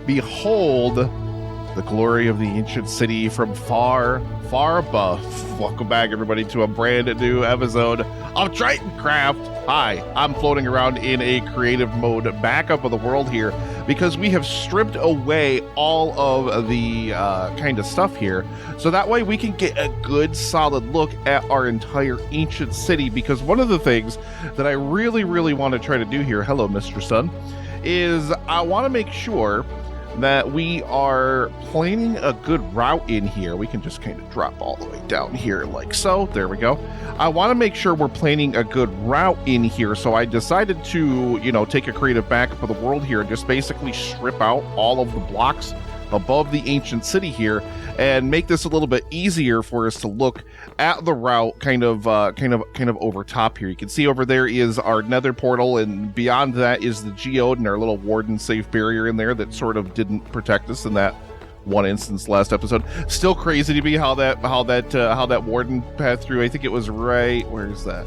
Behold the glory of the ancient city from far, far above. Welcome back, everybody, to a brand new episode of Tritoncraft. Hi, I'm floating around in a creative mode backup of the world here because we have stripped away all of the kind of stuff here, so that way we can get a good solid look at our entire ancient city. Because one of the things that I really want to try to do here, hello Mr. Sun, is I want to make sure that we are planning a good route in here. We can just kind of drop all the way down here like so. There we go. I want to make sure we're planning a good route in here, so I decided to, take a creative backup of the world here and just basically strip out all of the blocks above the ancient city here and make this a little bit easier for us to look at the route kind of over top here. You can see over there is our nether portal, and beyond that is the geode and our little warden safe barrier in there that sort of didn't protect us in that one instance last episode. Still crazy to me how that warden passed through. I think it was right, where is that?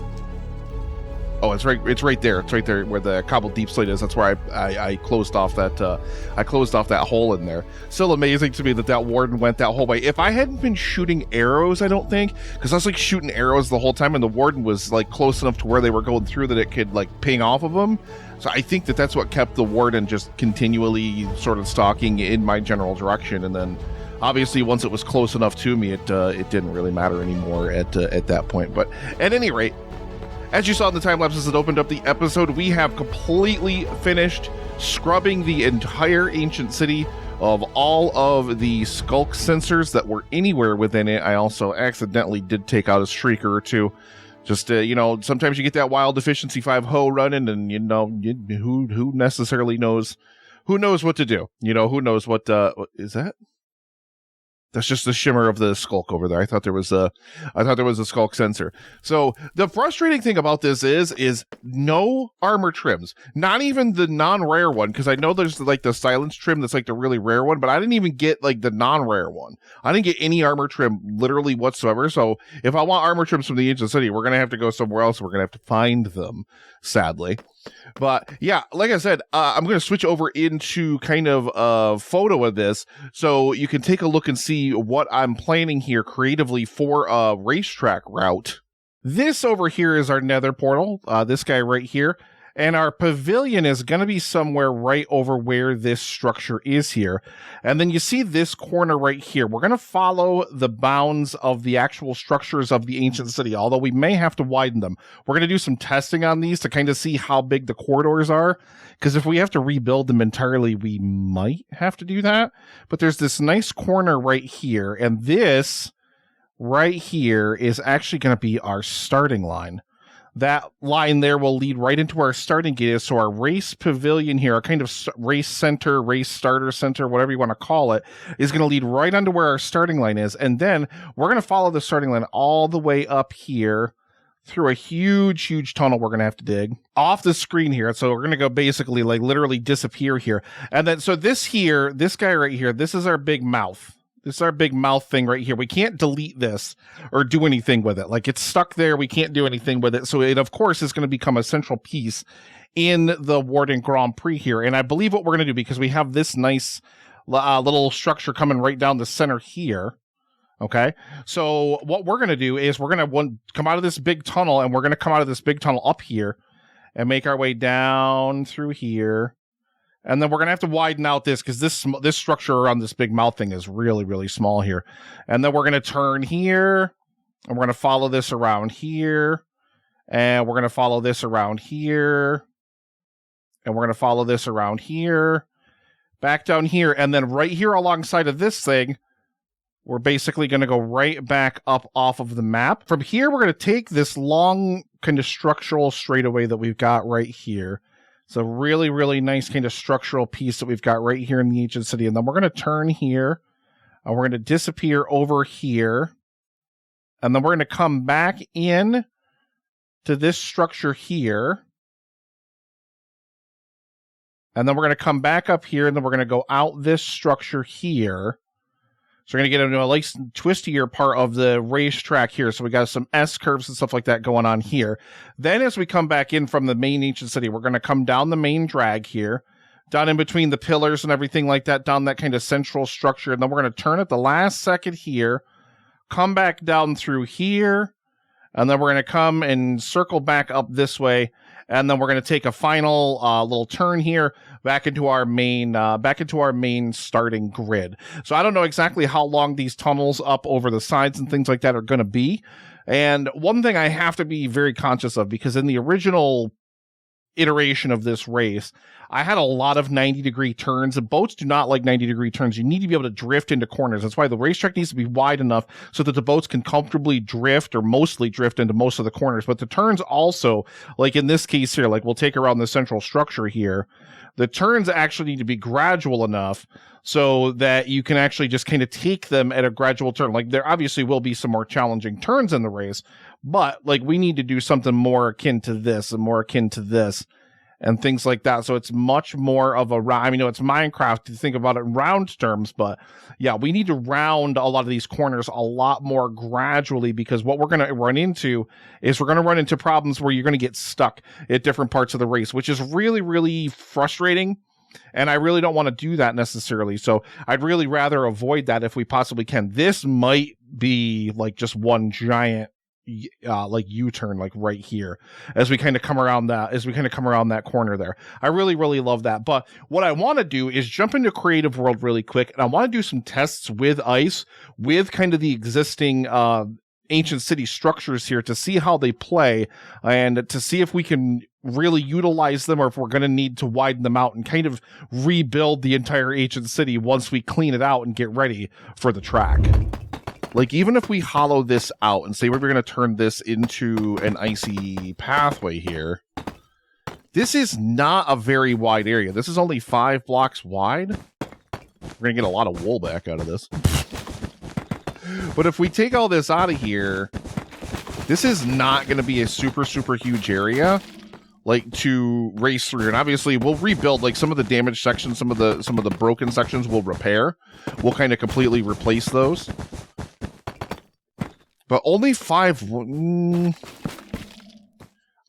Oh, it's right there. It's right there where the cobbled deep slate is. That's where I closed off that hole in there. Still amazing to me that warden went that whole way. If I hadn't been shooting arrows, I don't think, because I was like shooting arrows the whole time, and the warden was like close enough to where they were going through that it could like ping off of them. So I think that's what kept the warden just continually sort of stalking in my general direction. And then obviously once it was close enough to me, it didn't really matter anymore at that point. But at any rate, as you saw in the time lapses that opened up the episode, we have completely finished scrubbing the entire ancient city of all of the skulk sensors that were anywhere within it. I also accidentally did take out a shrieker or two. Just, sometimes you get that wild efficiency 5 hoe running, and, who necessarily knows, who knows what to do? Who knows what is that? That's just the shimmer of the skulk over there. I thought there was a skulk sensor. So the frustrating thing about this is no armor trims, not even the non-rare one, because I know there's like the silence trim that's like the really rare one, but I didn't even get like the non-rare one. I didn't get any armor trim literally whatsoever. So if I want armor trims from the ancient city, we're gonna have to go somewhere else. We're gonna have to find them, sadly. But yeah, like I said, I'm going to switch over into kind of a photo of this so you can take a look and see what I'm planning here creatively for a racetrack route. This over here is our nether portal, this guy right here. And our pavilion is going to be somewhere right over where this structure is here. And then you see this corner right here. We're going to follow the bounds of the actual structures of the ancient city, although we may have to widen them. We're going to do some testing on these to kind of see how big the corridors are, because if we have to rebuild them entirely, we might have to do that. But there's this nice corner right here, and this right here is actually going to be our starting line. That line there will lead right into our starting gate. So our race pavilion here, our kind of race center, race starter center, whatever you want to call it, is going to lead right onto where our starting line is. And then we're going to follow the starting line all the way up here through a huge tunnel we're going to have to dig off the screen here. So we're going to go basically like literally disappear here. And then so this guy right here, this is our big mouth. This is our big mouth thing right here. We can't delete this or do anything with it. Like, it's stuck there. We can't do anything with it. So it, of course, is going to become a central piece in the Warden Grand Prix here. And I believe what we're going to do, because we have this nice little structure coming right down the center here. Okay. So what we're going to do is we're going to come out of this big tunnel, and we're going to come out of this big tunnel up here and make our way down through here. And then we're going to have to widen out this, because this structure around this big mouth thing is really small here. And then we're going to turn here, and we're going to follow this around here. And we're going to follow this around here. And we're going to follow this around here. Back down here. And then right here alongside of this thing, we're basically going to go right back up off of the map. From here, we're going to take this long kind of structural straightaway that we've got right here. It's a really nice kind of structural piece that we've got right here in the ancient city. And then we're going to turn here, and we're going to disappear over here. And then we're going to come back in to this structure here. And then we're going to come back up here, and then we're going to go out this structure here. So we're going to get into a nice twistier part of the racetrack here. So we got some S-curves and stuff like that going on here. Then as we come back in from the main ancient city, we're going to come down the main drag here, down in between the pillars and everything like that, down that kind of central structure. And then we're going to turn at the last second here, come back down through here, and then we're going to come and circle back up this way. And then we're going to take a final little turn here back into our main starting grid. So I don't know exactly how long these tunnels up over the sides and things like that are going to be. And one thing I have to be very conscious of, because in the original iteration of this race, I had a lot of 90-degree turns, and boats do not like 90-degree turns. You need to be able to drift into corners. That's why the racetrack needs to be wide enough so that the boats can comfortably drift, or mostly drift, into most of the corners. But the turns also, like in this case here, like we'll take around the central structure here, the turns actually need to be gradual enough so that you can actually just kind of take them at a gradual turn. Like, there obviously will be some more challenging turns in the race, but like we need to do something more akin to this and more akin to this and things like that. So it's much more of a, I mean, it's Minecraft to think about it in round terms, but yeah, we need to round a lot of these corners a lot more gradually, because what we're going to run into is we're going to run into problems where you're going to get stuck at different parts of the race, which is really, really frustrating. And I really don't want to do that necessarily. So I'd really rather avoid that if we possibly can. This might be like just one giant like U-turn, like right here, as we kind of come around that corner there. I really, really love that. But what I want to do is jump into Creative World really quick, and I want to do some tests with ice, with kind of the existing ancient city structures here, to see how they play and to see if we can really utilize them, or if we're going to need to widen them out and kind of rebuild the entire ancient city once we clean it out and get ready for the track. Like, even if we hollow this out and say we're going to turn this into an icy pathway here, this is not a very wide area. This is only 5 blocks wide. We're going to get a lot of wool back out of this. But if we take all this out of here, this is not going to be a super, super huge area, like, to race through. And obviously we'll rebuild, like, some of the damaged sections, some of the broken sections we'll repair. We'll kind of completely replace those. But only 5,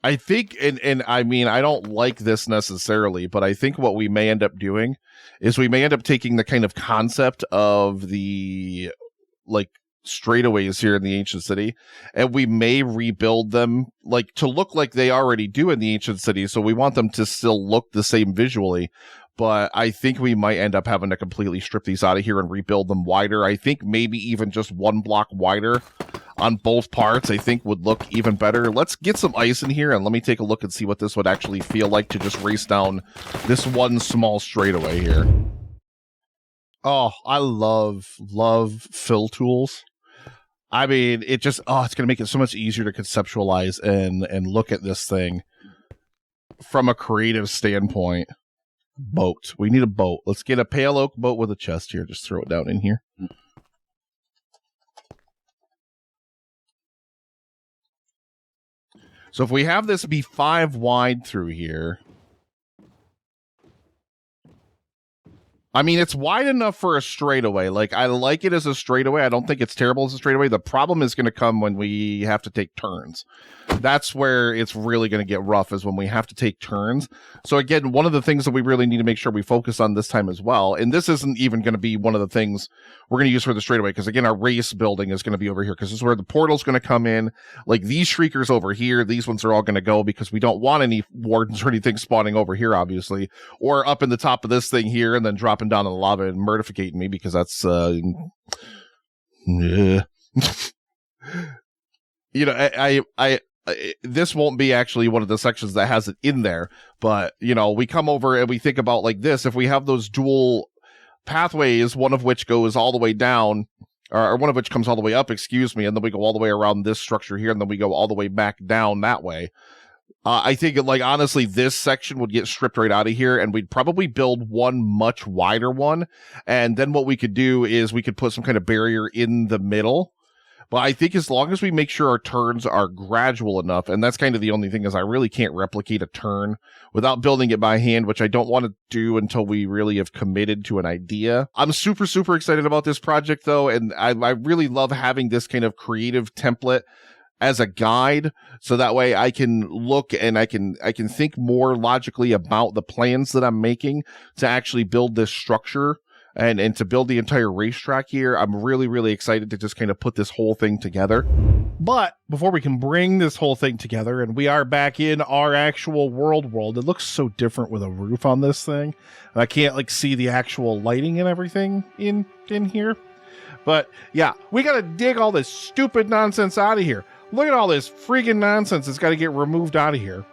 I think, and I mean, I don't like this necessarily, but I think what we may end up doing is we may end up taking the kind of concept of the, like, straightaways here in the ancient city, and we may rebuild them, like, to look like they already do in the ancient city. So we want them to still look the same visually. But I think we might end up having to completely strip these out of here and rebuild them wider. I think maybe even just 1 block wider on both parts, I think, would look even better. Let's get some ice in here, and let me take a look and see what this would actually feel like to just race down this one small straightaway here. Oh, I love fill tools. I mean, it just, it's going to make it so much easier to conceptualize and look at this thing from a creative standpoint. Boat. We need a boat. Let's get a pale oak boat with a chest here. Just throw it down in here. So if we have this be 5 wide through here, I mean, it's wide enough for a straightaway. Like, I like it as a straightaway. I don't think it's terrible as a straightaway. The problem is going to come when we have to take turns. That's where it's really going to get rough, is when we have to take turns. So again, one of the things that we really need to make sure we focus on this time as well, and this isn't even going to be one of the things we're going to use for the straightaway, because again, our race building is going to be over here, because this is where the portal's going to come in. Like, these shriekers over here, these ones are all going to go, because we don't want any wardens or anything spawning over here, obviously, or up in the top of this thing here and then dropping down in the lava and murdificating me, because that's yeah. You know, I this won't be actually one of the sections that has it in there, but, you know, we come over and we think about like this. If we have those dual pathways, one of which goes all the way down, or one of which comes all the way up, excuse me, and then we go all the way around this structure here, and then we go all the way back down that way. I think, like, honestly, this section would get stripped right out of here, and we'd probably build one much wider one. And then what we could do is we could put some kind of barrier in the middle. But I think as long as we make sure our turns are gradual enough, and that's kind of the only thing is I really can't replicate a turn without building it by hand, which I don't want to do until we really have committed to an idea. I'm super, super excited about this project though, and I really love having this kind of creative template as a guide, so that way I can look and I can think more logically about the plans that I'm making to actually build this structure. And to build the entire racetrack here. I'm really, really excited to just kind of put this whole thing together. But before we can bring this whole thing together, and we are back in our actual world, it looks so different with a roof on this thing. And I can't like see the actual lighting and everything in here. But yeah, we got to dig all this stupid nonsense out of here. Look at all this freaking nonsense that's got to get removed out of here.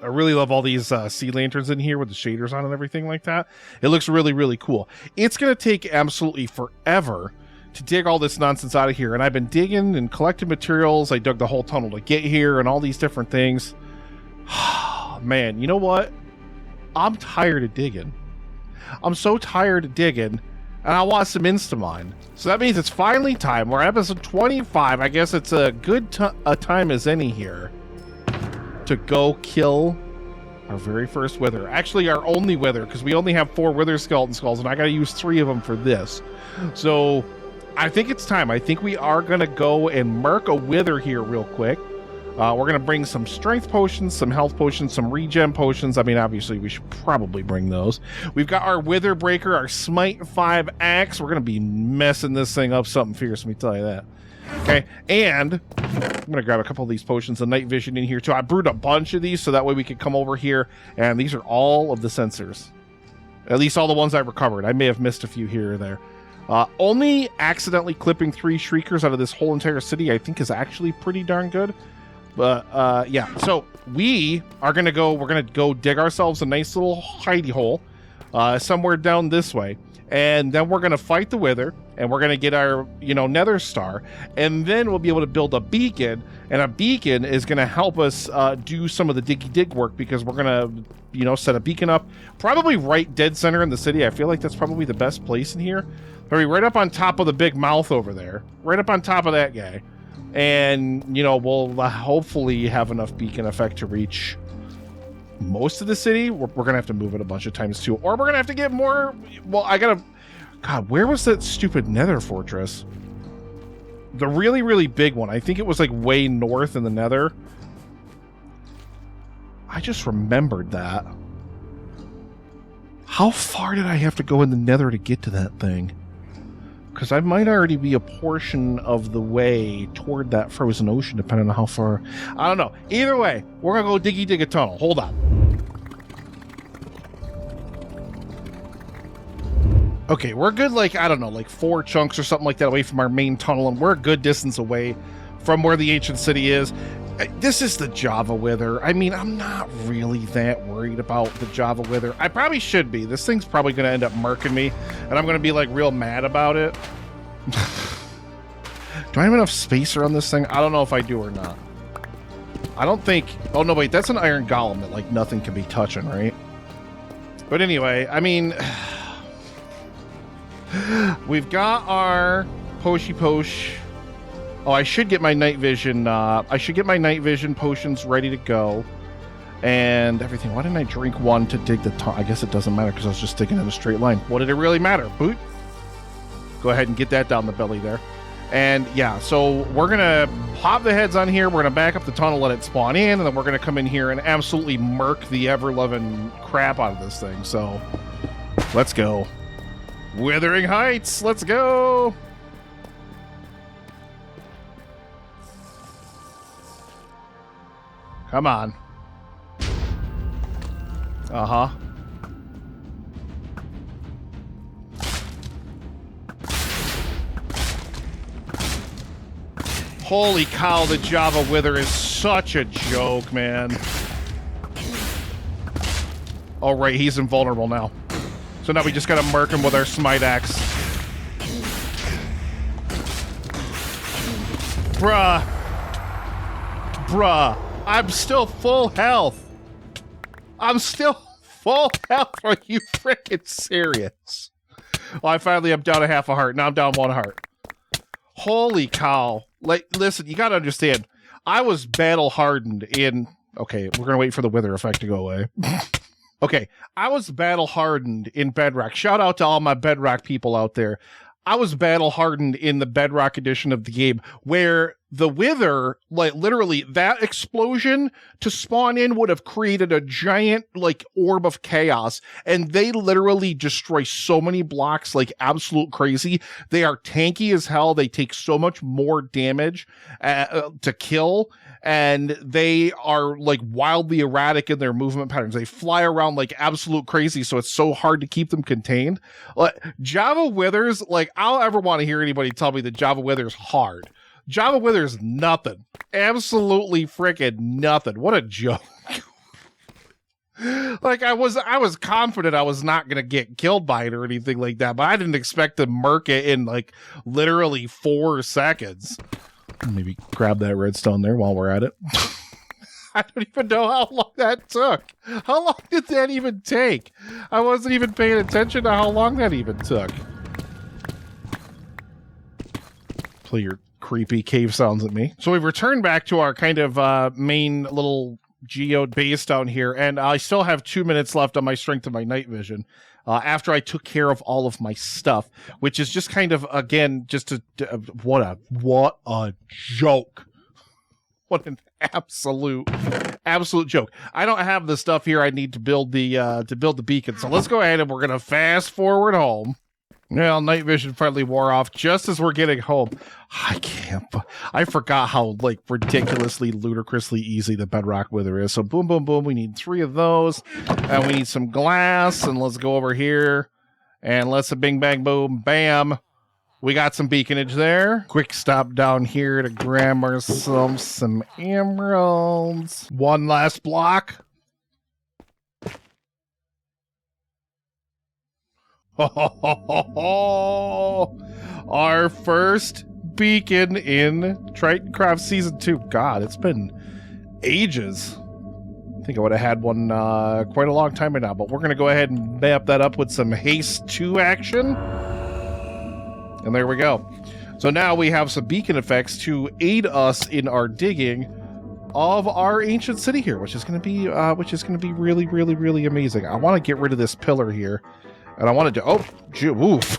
I really love all these sea lanterns in here with the shaders on and everything like that. It looks really, really cool. It's going to take absolutely forever to dig all this nonsense out of here. And I've been digging and collecting materials. I dug the whole tunnel to get here and all these different things. Man, you know what? I'm tired of digging. I'm so tired of digging. And I want some Instamine. So that means it's finally time. We're episode 25. I guess it's a good time as any here to go kill our very first wither. Actually, our only wither, because we only have 4 wither skeleton skulls, and I got to use 3 of them for this. So I think it's time. I think we are going to go and mark a wither here real quick. We're going to bring some strength potions, some health potions, some regen potions. I mean, obviously, we should probably bring those. We've got our wither breaker, our smite 5 axe. We're going to be messing this thing up something fierce, let me tell you that. Okay, and I'm going to grab a couple of these potions of night vision in here too. I brewed a bunch of these so that way we could come over here, and these are all of the sensors. At least all the ones I recovered. I may have missed a few here or there. Only accidentally clipping 3 shriekers out of this whole entire city I think is actually pretty darn good. But yeah, so we're going to go dig ourselves a nice little hidey hole somewhere down this way. And then we're going to fight the wither, and we're going to get our, nether star, and then we'll be able to build a beacon, and a beacon is going to help us do some of the diggy dig work, because we're going to, set a beacon up, probably right dead center in the city. I feel like that's probably the best place in here. Maybe right up on top of the big mouth over there, right up on top of that guy. And, we'll hopefully have enough beacon effect to reach most of the city. We're gonna have to move it a bunch of times too, or we're gonna have to get more. Well, God, where was that stupid nether fortress? The really, really big one. I think it was like way north in the nether. I just remembered that. How far did I have to go in the nether to get to that thing? Because I might already be a portion of the way toward that frozen ocean, depending on how far. I don't know. Either way, we're going to go dig a tunnel. Hold on. Okay, we're good, like, I don't know, like 4 chunks or something like that away from our main tunnel, and we're a good distance away from where the ancient city is. This is the Java Wither. I mean, I'm not really that worried about the Java Wither. I probably should be. This thing's probably going to end up marking me, and I'm going to be, like, real mad about it. Do I have enough space around this thing? I don't know if I do or not. I don't think... Oh, no, wait. That's an iron golem that, like, nothing can be touching, right? But anyway, I mean... We've got our Posh. Oh, I should get my night vision. I should get my night vision potions ready to go, and everything. Why didn't I drink one to dig the tunnel? I guess it doesn't matter because I was just digging in a straight line. What did it really matter? Boot. Go ahead and get that down the belly there. And yeah, so we're gonna pop the heads on here. We're gonna back up the tunnel, let it spawn in, and then we're gonna come in here and absolutely murk the ever-loving crap out of this thing. So let's go. Withering Heights. Let's go. Come on. Uh-huh. Holy cow, the Java Wither is such a joke, man. Oh, right, he's invulnerable now. So now we just gotta murk him with our smite axe. Bruh. I'm still full health. I'm still full health. Are you freaking serious? Well, I finally am down a half a heart. Now I'm down 1 heart. Holy cow. Like, listen, you gotta understand, I was battle hardened in, okay, we're gonna wait for the wither effect to go away. Okay, I was battle hardened in Bedrock. Shout out to all my Bedrock people out there. I was battle hardened in the Bedrock edition of the game where the wither, like literally that explosion to spawn in would have created a giant like orb of chaos. And they literally destroy so many blocks like absolute crazy. They are tanky as hell. They take so much more damage to kill. And they are like wildly erratic in their movement patterns. They fly around like absolute crazy, so it's so hard to keep them contained. Like Java Withers, like I'll ever want to hear anybody tell me that Java Withers hard. Java Withers nothing. Absolutely freaking nothing. What a joke. Like I was confident I was not gonna get killed by it or anything like that, but I didn't expect to murk it in like literally 4 seconds. Maybe grab that redstone there while we're at it. I don't even know how long that took. How long did that even take? I wasn't even paying attention to how long that even took. Play your creepy cave sounds at me. So we've returned back to our kind of main little geode base down here, and I still have 2 minutes left on my strength of my night vision. After I took care of all of my stuff, which is just kind of, again, just what a joke. What an absolute joke. I don't have the stuff here I need to build the beacon. So let's go ahead and we're going to fast forward home. Well, night vision finally wore off just as we're getting home. I forgot how like ridiculously, ludicrously easy the bedrock wither is. So boom, boom, boom. We need 3 of those, and we need some glass. And let's go over here, and let's bing, bang, boom, bam. We got some beaconage there. Quick stop down here to grab ourselves some emeralds. One last block. Our first beacon in Tritoncraft Season 2. God, it's been ages. I think I would have had one quite a long time by now, but we're going to go ahead and map that up with some Haste 2 action. And there we go. So now we have some beacon effects to aid us in our digging of our ancient city here, which is going to be really, really, really amazing. I want to get rid of this pillar here. And I wanted to, oof.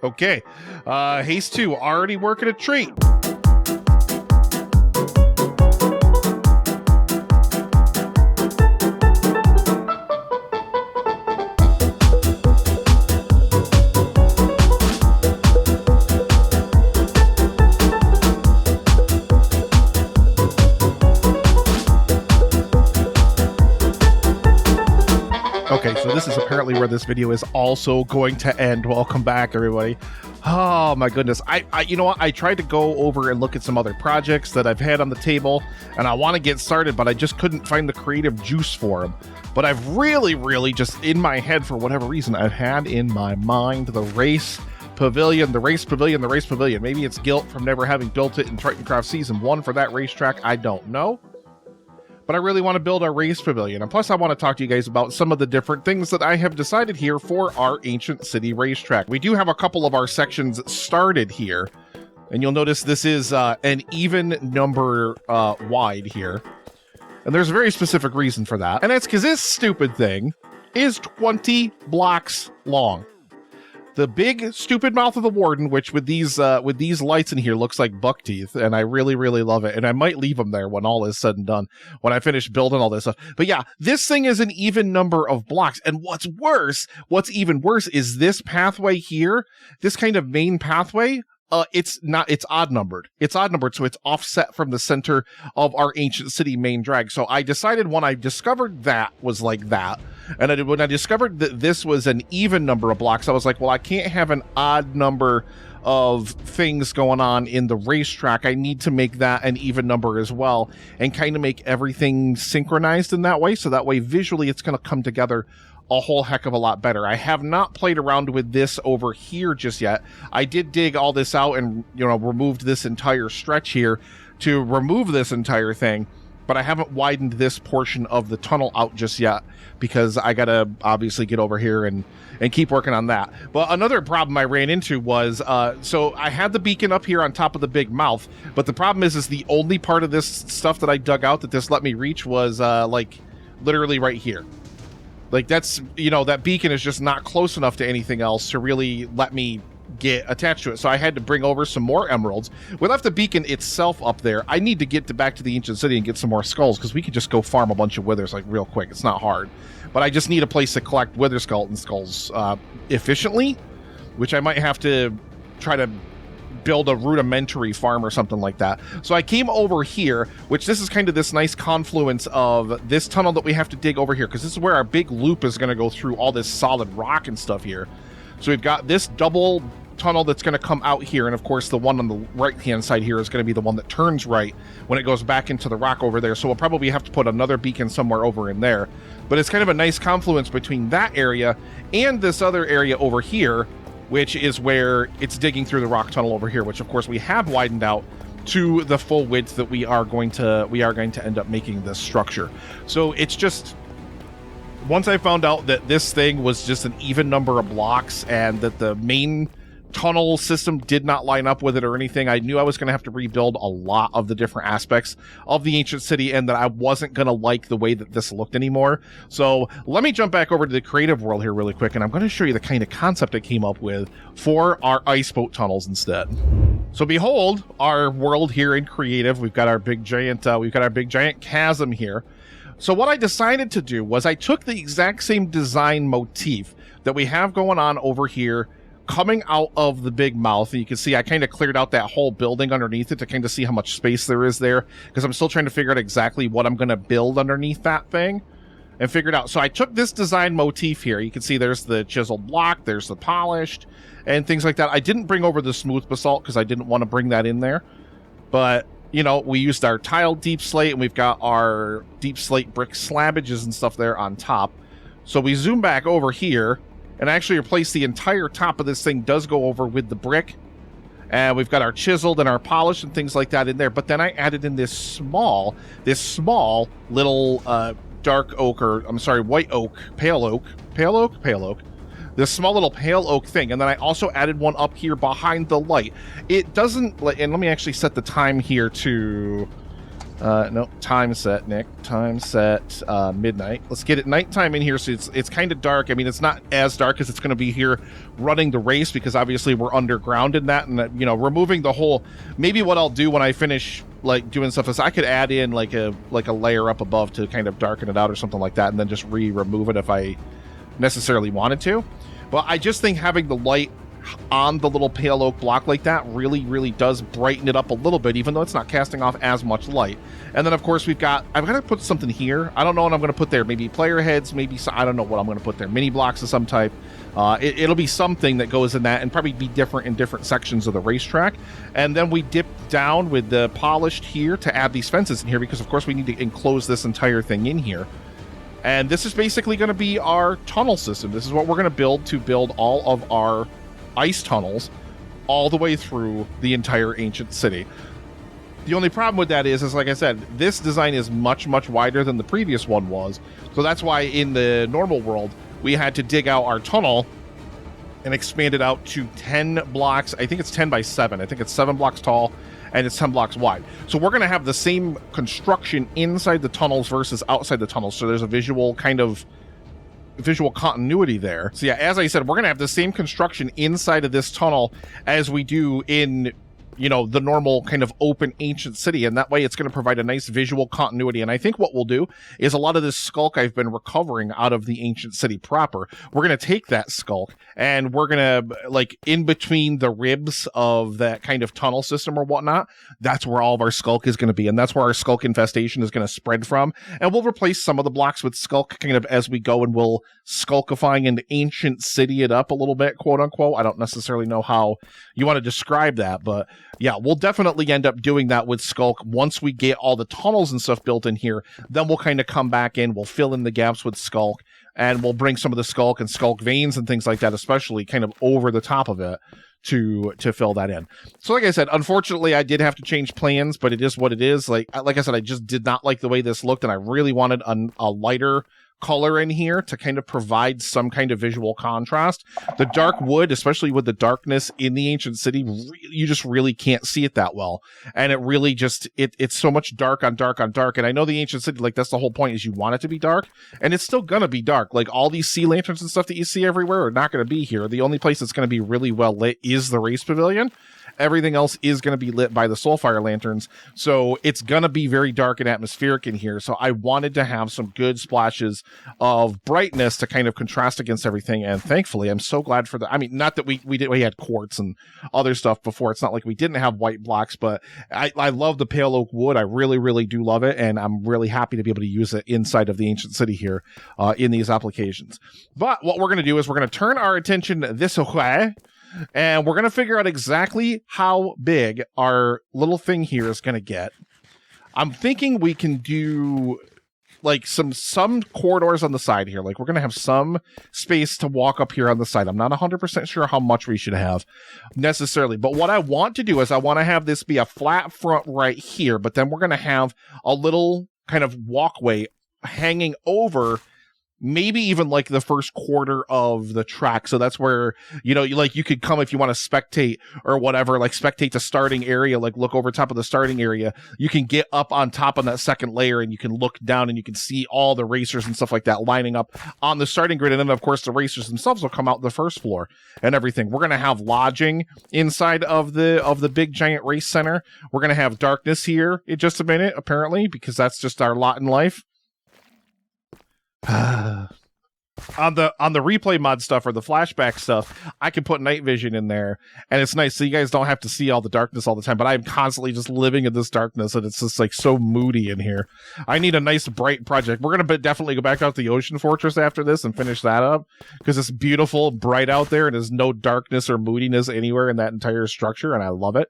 Okay. Haste 2, already working a treat. Okay, so this is apparently where this video is also going to end. Welcome back, everybody. Oh my goodness. I you know what? I tried to go over and look at some other projects that I've had on the table, and I want to get started, but I just couldn't find the creative juice for them. But I've really just in my head, for whatever reason, I've had in my mind the race pavilion. Maybe it's guilt from never having built it in Tritoncraft Season 1 for that racetrack. I don't know. But I really want to build a race pavilion. And plus I want to talk to you guys about some of the different things that I have decided here for our ancient city racetrack. We do have a couple of our sections started here. And you'll notice this is an even number wide here. And there's a very specific reason for that. And that's because this stupid thing is 20 blocks long. The big stupid mouth of the warden, which with these lights in here looks like buck teeth, and I really love it. And I might leave them there when all is said and done, when I finish building all this stuff. But yeah, this thing is an even number of blocks. And what's even worse is this pathway here, this kind of main pathway. It's odd numbered. It's odd numbered, so it's offset from the center of our ancient city main drag. So I decided when I discovered that was like that, and when I discovered that this was an even number of blocks, I was like, well, I can't have an odd number of things going on in the racetrack. I need to make that an even number as well, and kind of make everything synchronized in that way. So that way, visually, it's going to come together a whole heck of a lot better. I have not played around with this over here just yet. I did dig all this out and, removed this entire stretch here to remove this entire thing. but I haven't widened this portion of the tunnel out just yet because I gotta obviously get over here and keep working on that. But another problem I ran into was, so I had the beacon up here on top of the big mouth, but the problem is the only part of this stuff that I dug out that this let me reach was like literally right here. Like that's, you know, that beacon is just not close enough to anything else to really let me get attached to it. So I had to bring over some more emeralds. We left the beacon itself up there. I need to get back to the ancient city and get some more skulls because we could just go farm a bunch of withers like real quick. It's not hard, but I just need a place to collect wither skeleton skulls efficiently, which I might have to try to build a rudimentary farm or something like that. So I came over here, which this is kind of this nice confluence of this tunnel that we have to dig over here because this is where our big loop is going to go through all this solid rock and stuff here. So we've got this double tunnel that's going to come out here, and of course the one on the right hand side here is going to be the one that turns right when it goes back into the rock over there. So we'll probably have to put another beacon somewhere over in there, but it's kind of a nice confluence between that area and this other area over here, which is where it's digging through the rock tunnel over here, which of course we have widened out to the full width that we are going to end up making this structure. So it's just, once I found out that this thing was just an even number of blocks and that the main tunnel system did not line up with it or anything, I knew I was going to have to rebuild a lot of the different aspects of the ancient city and that I wasn't going to like the way that this looked anymore. So let me jump back over to the creative world here really quick, and I'm going to show you the kind of concept I came up with for our ice boat tunnels instead. So behold our world here in creative. We've got our big giant chasm here. So what I decided to do was I took the exact same design motif that we have going on over here coming out of the big mouth, and you can see I kind of cleared out that whole building underneath it to kind of see how much space there is there, because I'm still trying to figure out exactly what I'm going to build underneath that thing and figure it out. So I took this design motif here. You can see there's the chiseled block, there's the polished, and things like that. I didn't bring over the smooth basalt because I didn't want to bring that in there, but you know, we used our tiled deep slate, and we've got our deep slate brick slabbages and stuff there on top. So we zoom back over here and actually replace the entire top of this thing does go over with the brick. And we've got our chiseled and our polished and things like that in there. But then I added in this small little dark oak, or I'm sorry, white oak, pale oak. This small little pale oak thing. And then I also added one up here behind the light. It doesn't, and let me actually set the time here to, no, time set, Nick. Time set, midnight. Let's get it nighttime in here so it's kind of dark. I mean, it's not as dark as it's going to be here running the race because obviously we're underground in that. And, you know, removing the whole, maybe what I'll do when I finish, like, doing stuff is I could add in, like a layer up above to kind of darken it out or something like that and then just remove it if I necessarily wanted to. But I just think having the light on the little pale oak block like that really does brighten it up a little bit, even though it's not casting off as much light. And then of course I'm gonna put something here. I don't know what I'm gonna put there. Maybe player heads, maybe I don't know what I'm gonna put there. Mini blocks of some type. It'll be something that goes in that and probably be different in different sections of the racetrack. And then we dip down with the polished here to add these fences in here because of course we need to enclose this entire thing in here. And this is basically going to be our tunnel system. This is what we're going to build all of our ice tunnels all the way through the entire ancient city. The only problem with that is like I said, this design is much wider than the previous one was. So that's why in the normal world, we had to dig out our tunnel and expand it out to 10 blocks. I think it's 10 by 7. I think it's 7 blocks tall and it's 10 blocks wide. So we're going to have the same construction inside the tunnels versus outside the tunnels. So there's a visual continuity there. So yeah, as I said, we're going to have the same construction inside of this tunnel as we do in, you know, the normal kind of open ancient city. And that way it's going to provide a nice visual continuity. And I think what we'll do is a lot of this skulk I've been recovering out of the ancient city proper, we're going to take that skulk and we're going to, like, in between the ribs of that kind of tunnel system or whatnot, that's where all of our skulk is going to be. And that's where our skulk infestation is going to spread from. And we'll replace some of the blocks with skulk kind of as we go, and we'll skulkifying and ancient city it up a little bit, quote unquote. I don't necessarily know how you want to describe that, but yeah, we'll definitely end up doing that with Skulk once we get all the tunnels and stuff built in here. Then we'll kind of come back in, we'll fill in the gaps with Skulk, and we'll bring some of the Skulk and Skulk veins and things like that, especially kind of over the top of it to fill that in. So like I said, unfortunately I did have to change plans, but it is what it is. Like I said, I just did not like the way this looked, and I really wanted a lighter color in here to kind of provide some kind of visual contrast. The dark wood, especially with the darkness in the ancient city, you just really can't see it that well. And it really just, it's so much dark on dark on dark. And I know the ancient city, like that's the whole point, is you want it to be dark, and it's still gonna be dark. Like all these sea lanterns and stuff that you see everywhere are not gonna be here. The only place that's gonna be really well lit is the race pavilion. Everything else is going to be lit by the Soulfire lanterns. So it's going to be very dark and atmospheric in here. So I wanted to have some good splashes of brightness to kind of contrast against everything. And thankfully, I'm so glad for that. I mean, not that we had quartz and other stuff before. It's not like we didn't have white blocks, but I love the pale oak wood. I really, really do love it. And I'm really happy to be able to use it inside of the ancient city here in these applications. But what we're going to do is we're going to turn our attention this way. And we're going to figure out exactly how big our little thing here is going to get. I'm thinking we can do like some corridors on the side here. Like we're going to have some space to walk up here on the side. I'm not 100% sure how much we should have necessarily. But what I want to do is I want to have this be a flat front right here. But then we're going to have a little kind of walkway hanging over maybe even like the first quarter of the track. So that's where, you know, you could come if you want to spectate or whatever, like spectate the starting area, like look over top of the starting area. You can get up on top on that second layer and you can look down and you can see all the racers and stuff like that lining up on the starting grid. And then of course the racers themselves will come out the first floor and everything. We're going to have lodging inside of the big giant race center. We're going to have darkness here in just a minute, apparently, because that's just our lot in life. On the replay mod stuff or the flashback stuff, I can put night vision in there, and it's nice so you guys don't have to see all the darkness all the time. But I'm constantly just living in this darkness, and it's just like so moody in here. I need a nice bright project. We're gonna definitely go back out to the Ocean Fortress after this and finish that up because it's beautiful, bright out there, and there's no darkness or moodiness anywhere in that entire structure, and I love it.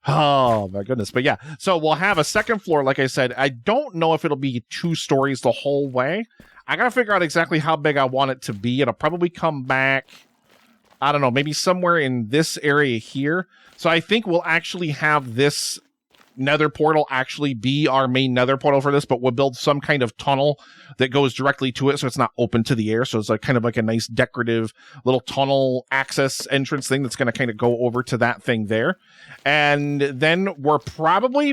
Oh my goodness. But yeah, so we'll have a second floor. Like I said, I don't know if it'll be 2 stories the whole way. I gotta figure out exactly how big I want it to be. It'll probably come back, I don't know, maybe somewhere in this area here. So I think we'll actually have this nether portal actually be our main nether portal for this, but we'll build some kind of tunnel that goes directly to it so it's not open to the air. So it's like kind of like a nice decorative little tunnel access entrance thing that's going to kind of go over to that thing there. And then we're probably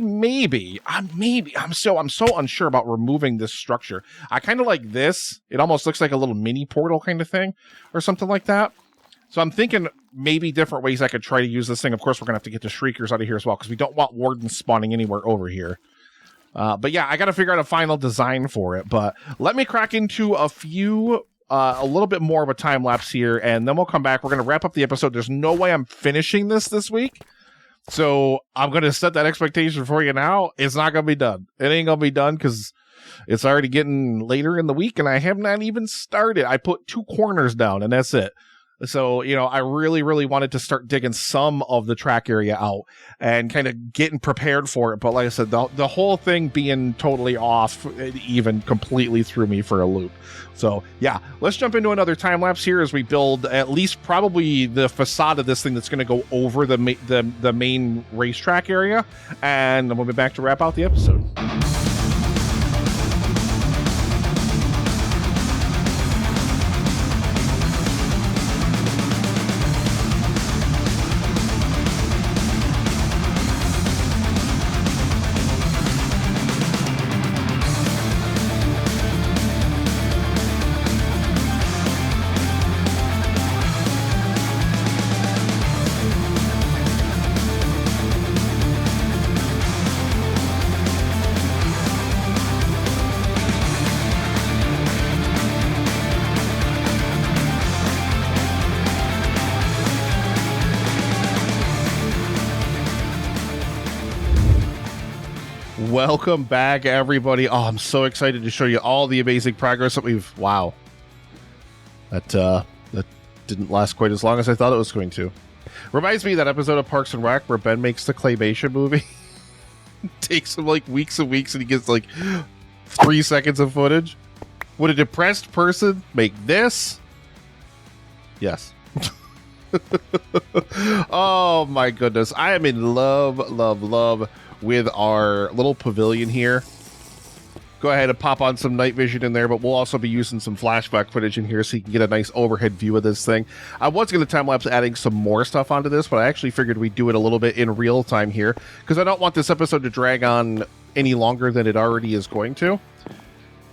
I'm so unsure about removing this structure. I kind of like this. It almost looks like a little mini portal kind of thing or something like that. So I'm thinking maybe different ways I could try to use this thing. Of course, we're going to have to get the Shriekers out of here as well because we don't want Wardens spawning anywhere over here. But yeah, I got to figure out a final design for it. But let me crack into a little bit more of a time lapse here, and then we'll come back. We're going to wrap up the episode. There's no way I'm finishing this week. So I'm going to set that expectation for you now. It's not going to be done. It ain't going to be done because it's already getting later in the week, and I have not even started. I put 2 corners down, and that's it. So, you know, I really, really wanted to start digging some of the track area out and kind of getting prepared for it. But like I said, the whole thing being totally off even completely threw me for a loop. So, yeah, let's jump into another time lapse here as we build at least probably the facade of this thing that's going to go over the main racetrack area. And then we'll be back to wrap out the episode. Welcome back, everybody. Oh, I'm so excited to show you all the amazing progress that we've... Wow. That didn't last quite as long as I thought it was going to. Reminds me of that episode of Parks and Rec where Ben makes the claymation movie. Takes him like weeks and weeks and he gets like 3 seconds of footage. Would a depressed person make this? Yes. Oh my goodness. I am in love with our little pavilion here. Go ahead and pop on some night vision in there, but we'll also be using some flashback footage in here so you can get a nice overhead view of this thing. I was going to time-lapse adding some more stuff onto this, but I actually figured we'd do it a little bit in real time here because I don't want this episode to drag on any longer than it already is going to.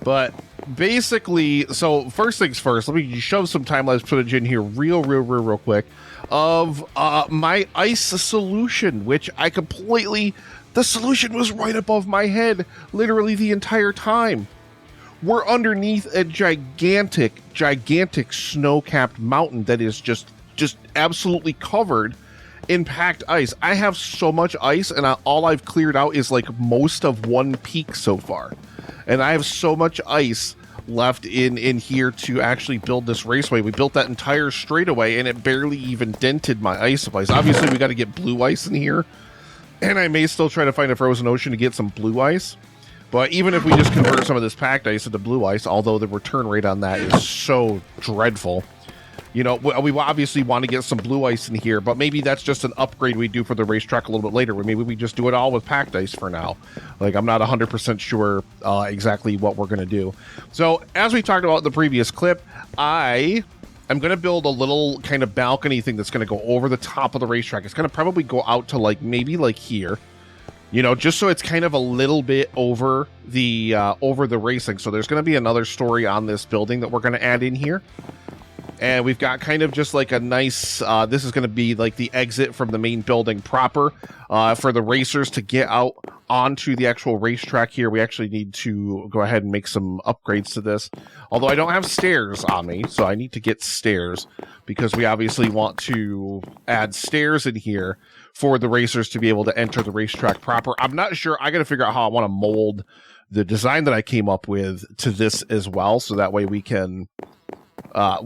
But basically, so first things first, let me shove some time-lapse footage in here real quick of my ice solution, which I completely... The solution was right above my head, literally the entire time. We're underneath a gigantic snow-capped mountain that is just absolutely covered in packed ice. I have so much ice, and all I've cleared out is like most of one peak so far. And I have so much ice left in here to actually build this raceway. We built that entire straightaway, and it barely even dented my ice supplies. Obviously, we got to get blue ice in here. And I may still try to find a frozen ocean to get some blue ice. But even if we just convert some of this packed ice into blue ice, although the return rate on that is so dreadful, you know, we obviously want to get some blue ice in here, but maybe that's just an upgrade we do for the racetrack a little bit later. Maybe we just do it all with packed ice for now. Like, I'm not 100% sure exactly what we're going to do. So, as we talked about in the previous clip, I'm going to build a little kind of balcony thing that's going to go over the top of the racetrack. It's going to probably go out to like maybe like here, you know, just so it's kind of a little bit over the racing. So there's going to be another story on this building that we're going to add in here. And we've got kind of just like a nice, this is going to be like the exit from the main building proper for the racers to get out onto the actual racetrack here. We actually need to go ahead and make some upgrades to this. Although I don't have stairs on me, so I need to get stairs because we obviously want to add stairs in here for the racers to be able to enter the racetrack proper. I'm not sure. I got to figure out how I want to mold the design that I came up with to this as well, so that way we can have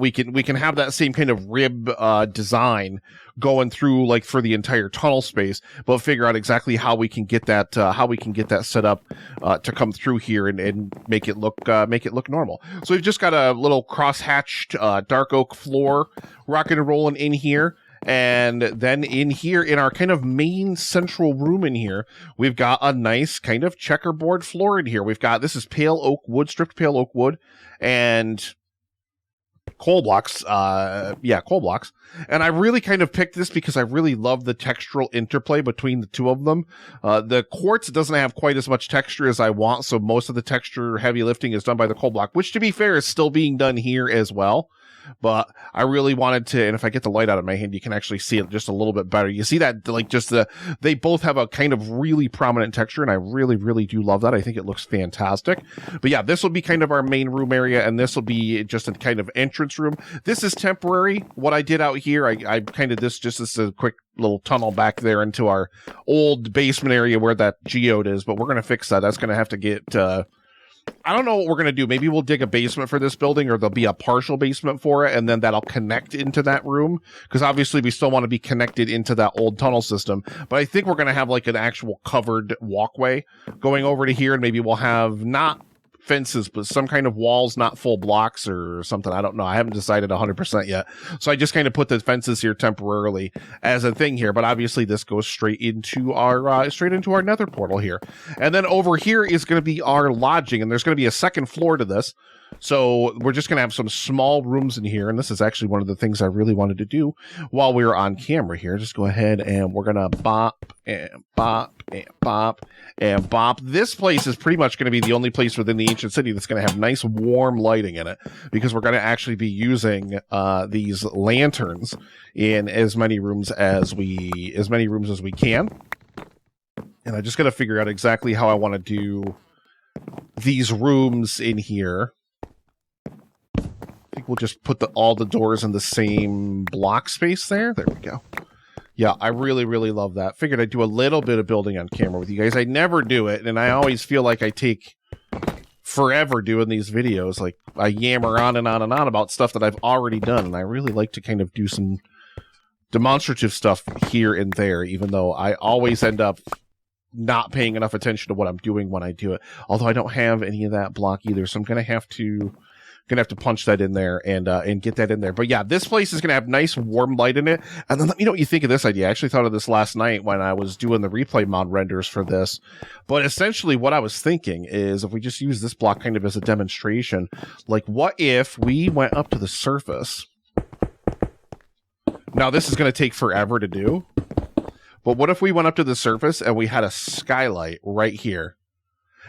that same kind of rib design going through like for the entire tunnel space, but figure out exactly how we can get that set up to come through here and make it look normal. So we've just got a little cross-hatched dark oak floor rocking and rolling in here. And then in here, in our kind of main central room in here, we've got a nice kind of checkerboard floor in here. This is pale oak wood, stripped pale oak wood, and coal blocks. Coal blocks. And I really kind of picked this because I really love the textural interplay between the two of them. The quartz doesn't have quite as much texture as I want, so most of the texture heavy lifting is done by the coal block, which to be fair is still being done here as well. But I really wanted to, and if I get the light out of my hand, you can actually see it just a little bit better. You see that, like, they both have a kind of really prominent texture, and I really do love that. I think it looks fantastic. But yeah, this will be kind of our main room area, and this will be just a kind of entrance room. This is temporary. What I did out here, I kind of, this is a quick little tunnel back there into our old basement area where that geode is, but we're going to fix that. That's going to have to get, I don't know what we're going to do. Maybe we'll dig a basement for this building, or there'll be a partial basement for it, and then that'll connect into that room, because obviously we still want to be connected into that old tunnel system. But I think we're going to have like an actual covered walkway going over to here, and maybe we'll have not fences, but some kind of walls, not full blocks or something. I don't know. I haven't decided 100% yet. So I just kind of put the fences here temporarily as a thing here, but obviously this goes straight into our nether portal here. And then over here is going to be our lodging, and there's going to be a second floor to this. So we're just going to have some small rooms in here, and this is actually one of the things I really wanted to do while we were on camera here. Just go ahead and we're going to bop and bop and bop and bop. This place is pretty much going to be the only place within the ancient city that's going to have nice warm lighting in it, because we're going to actually be using these lanterns in as many rooms as we can. And I just got to figure out exactly how I want to do these rooms in here. I think we'll just put all the doors in the same block space there. There we go. Yeah, I really love that. Figured I'd do a little bit of building on camera with you guys. I never do it, and I always feel like I take forever doing these videos. Like, I yammer on and on and on about stuff that I've already done, and I really like to kind of do some demonstrative stuff here and there, even though I always end up not paying enough attention to what I'm doing when I do it. Although I don't have any of that block either, so I'm going to have to Gonna have to punch that in there and get that in there. But yeah, this place is gonna have nice warm light in it. And then let me know what you think of this idea. I actually thought of this last night when I was doing the replay mod renders for this. But essentially what I was thinking is if we just use this block kind of as a demonstration, like what if we went up to the surface? Now this is gonna take forever to do. But what if we went up to the surface and we had a skylight right here?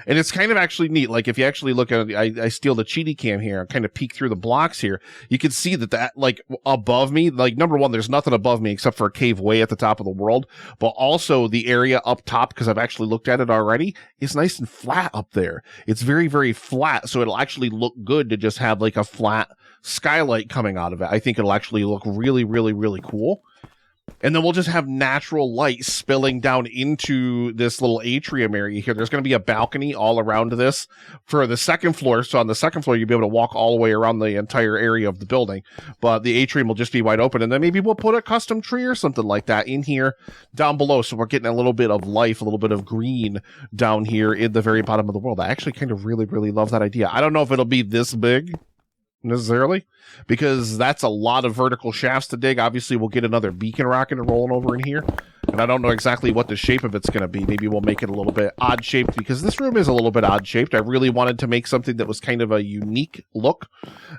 And it's kind of actually neat. Like if you actually look at it, I steal the cheaty cam here and kind of peek through the blocks here. You can see that like above me, like number one, there's nothing above me except for a cave way at the top of the world. But also the area up top, because I've actually looked at it already, is nice and flat up there. It's very, very flat. So it'll actually look good to just have like a flat skylight coming out of it. I think it'll actually look really, really, really cool. And then we'll just have natural light spilling down into this little atrium area here. There's going to be a balcony all around this for the second floor. So on the second floor, you'll be able to walk all the way around the entire area of the building. But the atrium will just be wide open. And then maybe we'll put a custom tree or something like that in here down below. So we're getting a little bit of life, a little bit of green down here in the very bottom of the world. I actually kind of really, really love that idea. I don't know if it'll be this big necessarily, because that's a lot of vertical shafts to dig. Obviously, we'll get another beacon rocket rolling over in here, and I don't know exactly what the shape of it's going to be. Maybe we'll make it a little bit odd shaped, because this room is a little bit odd shaped. I really wanted to make something that was kind of a unique look,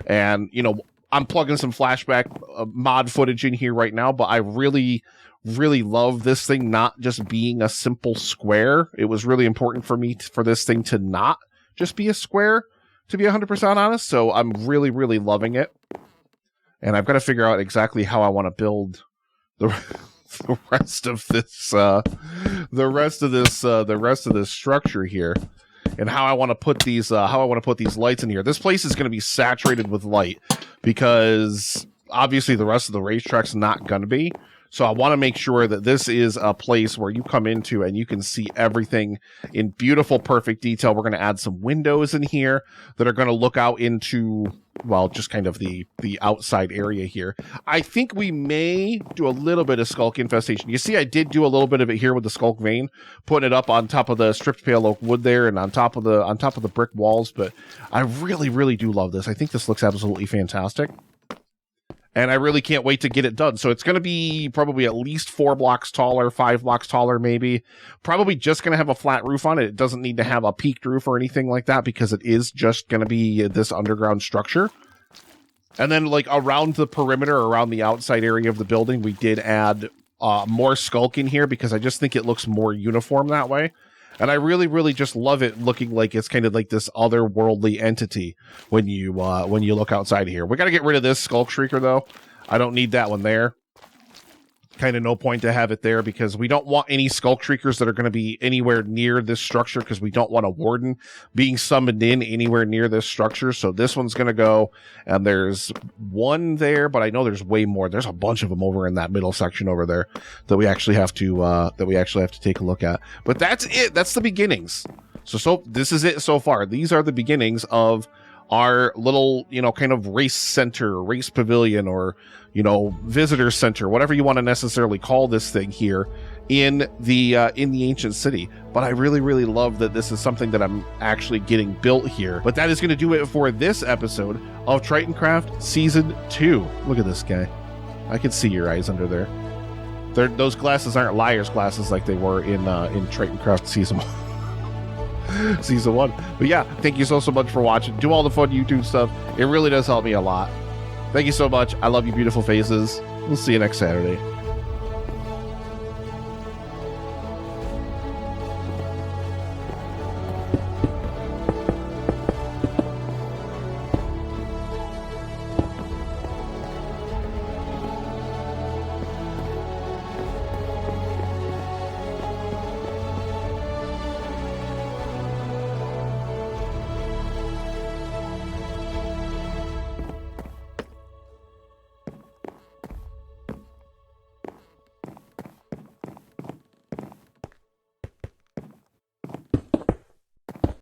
and you know, I'm plugging some flashback mod footage in here right now, but I really love this thing not just being a simple square. It was really important for me for this thing to not just be a square, to be 100% honest. So I'm really, really loving it. And I've got to figure out exactly how I want to build the rest of this, the rest of this structure here, and how I want to put these, lights in here. This place is going to be saturated with light because obviously the rest of the racetrack's not going to be. So I want to make sure that this is a place where you come into and you can see everything in beautiful, perfect detail. We're going to add some windows in here that are going to look out into, well, just kind of the outside area here. I think we may do a little bit of skulk infestation. You see, I did do a little bit of it here with the skulk vein, putting it up on top of the stripped pale oak wood there and on top of the brick walls. But I really, really do love this. I think this looks absolutely fantastic. And I really can't wait to get it done. So it's going to be probably at least 4 blocks taller, 5 blocks taller maybe. Probably just going to have a flat roof on it. It doesn't need to have a peaked roof or anything like that because it is just going to be this underground structure. And then like around the perimeter, around the outside area of the building, we did add more skulk in here because I just think it looks more uniform that way. And I really, really just love it looking like it's kind of like this otherworldly entity when you look outside of here. We got to get rid of this Skulk Shrieker, though. I don't need that one there. Kind of no point to have it there because we don't want any Skulk Shriekers that are going to be anywhere near this structure because we don't want a warden being summoned in anywhere near this structure. So this one's going to go, and there's one there, but I know there's way more. There's a bunch of them over in that middle section over there that we actually have to take a look at. But that's it. That's the beginnings. So this is it so far. These are the beginnings of our little, kind of race center, race pavilion, or, visitor center, whatever you want to necessarily call this thing here in the ancient city. But I really, really love that this is something that I'm actually getting built here. But that is going to do it for this episode of Tritoncraft Season 2. Look at this guy. I can see your eyes under there. Those glasses aren't liar's glasses like they were in Tritoncraft Season 1. Season 1. But yeah, thank you so much for watching. Do all the fun YouTube stuff. It really does help me a lot. Thank you so much. I love you, beautiful faces. We'll see you next Saturday.